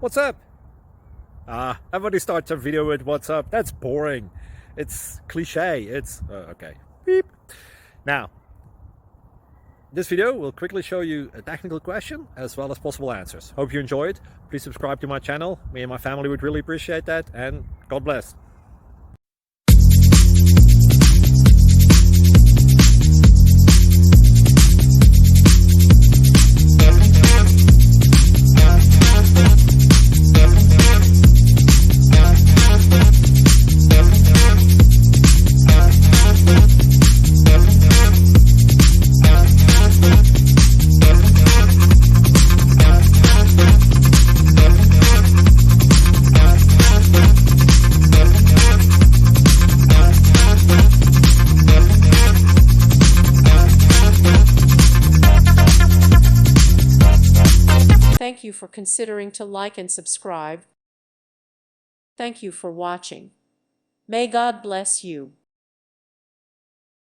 What's up? Everybody starts a video with what's up. That's boring. It's cliche. Okay. Beep. Now, this video will quickly show you a technical question as well as possible answers. Hope you enjoy it. Please subscribe to my channel. Me and my family would really appreciate that, and God bless. Thank you for considering to like and subscribe. Thank you for watching. May God bless you.